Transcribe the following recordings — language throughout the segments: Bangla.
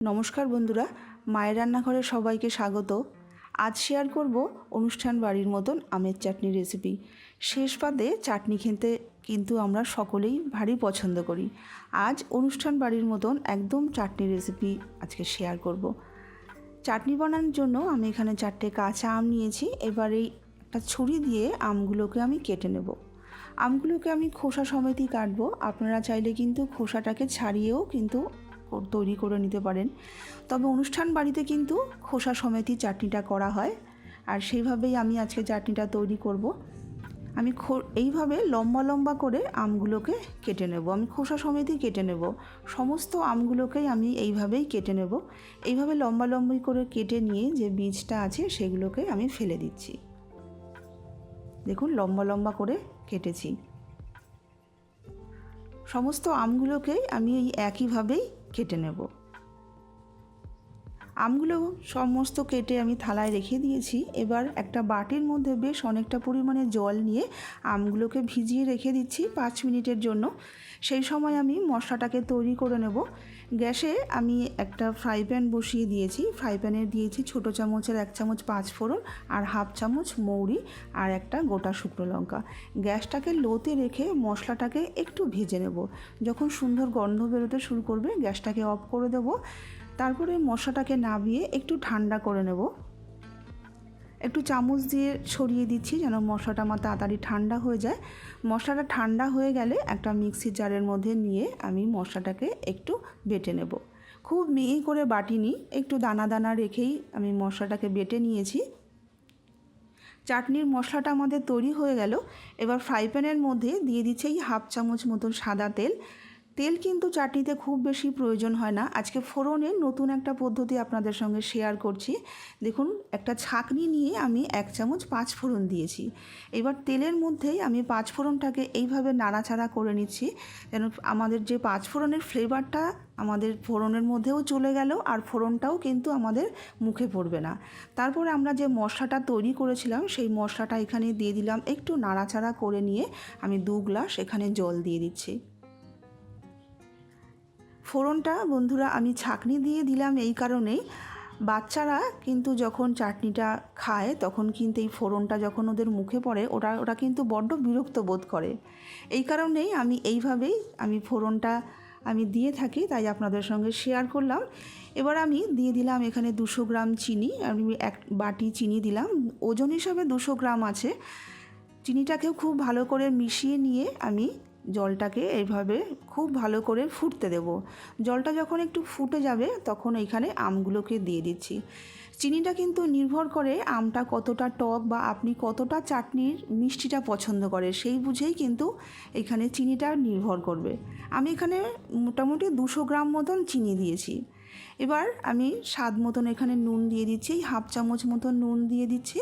নমস্কার বন্ধুরা, মায়ের রান্নাঘরে সবাইকে স্বাগত। আজ শেয়ার করব অনুষ্ঠান বাড়ির মতন আমের চাটনি রেসিপি। শেষ পাতে চাটনি খেতে কিন্তু আমরা সকলেই ভারী পছন্দ করি। আজ অনুষ্ঠান বাড়ির মতন একদম চাটনি রেসিপি আজকে শেয়ার করব। চাটনি বানানোর জন্য আমি এখানে 4টে কাঁচা আম নিয়েছি। এবার এই একটা ছুরি দিয়ে আমগুলোকে আমি কেটে নেব। আমগুলোকে আমি খোসা সমেতই কাটবো। আপনারা চাইলে কিন্তু খোসাটাকে ছাড়িয়েও কিন্তু তৈরি করে নিতে পারেন, তবে অনুষ্ঠান বাড়িতে কিন্তু খোসা সমেতই চাটনিটা করা হয়, আর সেইভাবেই আমি আজকে চাটনিটা তৈরি করব। আমি এইভাবে লম্বা লম্বা করে আমগুলোকে কেটে নেব। আমি খোসা সমেতই কেটে নেব, সমস্ত আমগুলোকেই আমি এইভাবেই কেটে নেব। এইভাবে লম্বা লম্বি করে কেটে নিয়ে যে বীজটা আছে সেগুলোকে আমি ফেলে দিচ্ছি। দেখুন লম্বা লম্বা করে কেটেছি। সমস্ত আমগুলোকেই আমি এই একইভাবেই কেটে নেব। আমগুলো সমস্ত কেটে আমি থালায় রেখে দিয়েছি। এবার একটা বাটির মধ্যে বেশ অনেকটা পরিমাণে জল নিয়ে আমগুলোকে ভিজিয়ে রেখে দিচ্ছি 5 মিনিটের জন্য। সেই সময় আমি মশলাটাকে তৈরি করে নেব। গ্যাসে আমি একটা ফ্রাই প্যান বসিয়ে দিয়েছি। ফ্রাই প্যানে দিয়েছি ছোটো চামচের 1 চামচ 5 ফোড়ন আর 1/2 চামচ মৌরি আর একটা গোটা শুকনো লঙ্কা। গ্যাসটাকে লোতে রেখে মশলাটাকে একটু ভেজে নেব। যখন সুন্দর গন্ধ বেরোতে শুরু করবে গ্যাসটাকে অফ করে দেব। তারপরে মশলাটাকে নামিয়ে একটু ঠান্ডা করে নেব। একটু চামচ দিয়ে ছড়িয়ে দিচ্ছি যেন মশলাটা আমার তাড়াতাড়ি ঠান্ডা হয়ে যায়। মশলাটা ঠান্ডা হয়ে গেলে একটা মিক্সির জারের মধ্যে নিয়ে আমি মশলাটাকে একটু বেটে নেব। খুব মিহি করে বাটিনি, একটু দানা দানা রেখেই আমি মশলাটাকে বেটে নিয়েছি। চাটনির মশলাটা আমাদের তৈরি হয়ে গেল। এবার ফ্রাই প্যানের মধ্যে দিয়ে দিচ্ছি 1/2 চামচ মতন সাদা তেল। তেল কিন্তু চাটনিতে খুব বেশি প্রয়োজন হয় না। আজকে ফোড়নের নতুন একটা পদ্ধতি আপনাদের সঙ্গে শেয়ার করছি। দেখুন একটা ছাঁকনি নিয়ে আমি 1 চামচ 5 ফোড়ন দিয়েছি। এবার তেলের মধ্যেই আমি 5 ফোড়নটাকে এইভাবে নাড়াচাড়া করে নিচ্ছি যেন আমাদের যে 5 ফোড়নের ফ্লেভারটা আমাদের ফোড়নের মধ্যেও চলে গেল আর ফোড়নটাও কিন্তু আমাদের মুখে পড়বে না। তারপরে আমরা যে মশলাটা তৈরি করেছিলাম সেই মশলাটা এখানে দিয়ে দিলাম। একটু নাড়াচাড়া করে নিয়ে আমি 2 গ্লাস এখানে জল দিয়ে দিচ্ছি। ফোড়নটা বন্ধুরা আমি ছাঁকনি দিয়ে দিলাম এই কারণেই, বাচ্চারা কিন্তু যখন চাটনিটা খায় তখন কিন্তু এই ফোড়নটা যখন ওদের মুখে পড়ে ওরা কিন্তু বড্ড বিরক্ত বোধ করে। এই কারণেই আমি এইভাবেই ফোড়নটা আমি দিয়ে থাকি, তাই আপনাদের সঙ্গে শেয়ার করলাম। এবার আমি দিয়ে দিলাম এখানে 200 গ্রাম চিনি। আমি 1 বাটি চিনি দিলাম, ওজন হিসাবে 200 গ্রাম আছে। চিনিটাকেও খুব ভালো করে মিশিয়ে নিয়ে আমি জলটাকে এইভাবে খুব ভালো করে ফুটতে দেব। জলটা যখন একটু ফুটে যাবে তখন এখানে আমগুলোকে দিয়ে দিচ্ছি। চিনিটা কিন্তু নির্ভর করে আমটা কতটা টক বা আপনি কতটা চাটনির মিষ্টিটা পছন্দ করে সেই বুঝেই কিন্তু এখানে চিনিটা নির্ভর করবে। আমি এখানে মোটামুটি 200 গ্রাম মতন চিনি দিয়েছি। এবার আমি স্বাদ মতন এখানে নুন দিয়ে দিচ্ছি, 1/2 চামচ মতন নুন দিয়ে দিচ্ছি।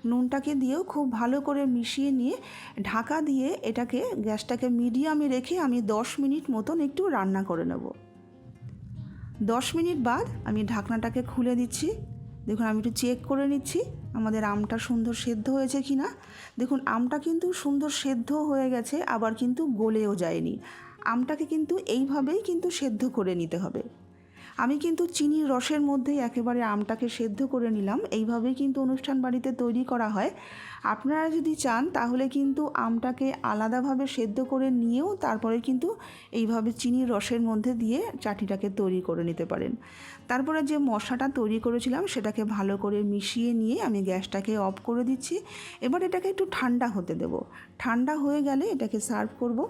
নুনটাকে দিয়েও খুব ভালো করে মিশিয়ে নিয়ে ঢাকা দিয়ে এটাকে গ্যাসটাকে মিডিয়ামে রেখে আমি 10 মিনিট মতন একটু রান্না করে নেব। 10 মিনিট বাদ আমি ঢাকনাটাকে খুলে দিচ্ছি। দেখুন আমি একটু চেক করে নিচ্ছি আমাদের আমটা সুন্দর সেদ্ধ হয়েছে কি না। দেখুন আমটা কিন্তু সুন্দর সেদ্ধ হয়ে গেছে, আবার কিন্তু গলেও যায়নি। আমটাকে কিন্তু এইভাবেই কিন্তু সেদ্ধ করে নিতে হবে। আমি কিন্তু চিনির রসের মধ্যেই একেবারে আমটাকে সেদ্ধ করে নিলাম। এইভাবেই কিন্তু অনুষ্ঠান বাড়িতে তৈরি করা হয়। আপনারা যদি চান তাহলে কিন্তু আমটাকে আলাদাভাবে সেদ্ধ করে নিয়েও তারপরে কিন্তু এইভাবে চিনির রসের মধ্যে দিয়ে চাটনিটাকে তৈরি করে নিতে পারেন। তারপরে যে মশলাটা তৈরি করেছিলাম সেটাকে ভালো করে মিশিয়ে নিয়ে আমি গ্যাসটাকে অফ করে দিচ্ছি। এবার এটাকে একটু ঠান্ডা হতে দেব। ঠান্ডা হয়ে গেলে এটাকে সার্ভ করব।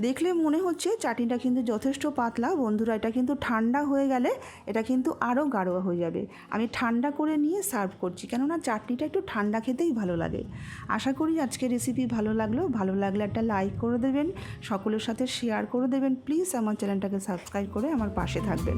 দেখলে মনে হচ্ছে চাটনিটা কিন্তু যথেষ্ট পাতলা। বন্ধুরা এটা কিন্তু ঠান্ডা হয়ে গেলে এটা কিন্তু আরও গাঢ় হয়ে যাবে। আমি ঠান্ডা করে নিয়ে সার্ভ করছি, কেননা চাটনিটা একটু ঠান্ডা খেতেই ভালো লাগে। আশা করি আজকের রেসিপি ভালো লাগলে একটা লাইক করে দেবেন, সকলের সাথে শেয়ার করে দেবেন। প্লিজ আমার চ্যানেলটাকে সাবস্ক্রাইব করে আমার পাশে থাকবেন।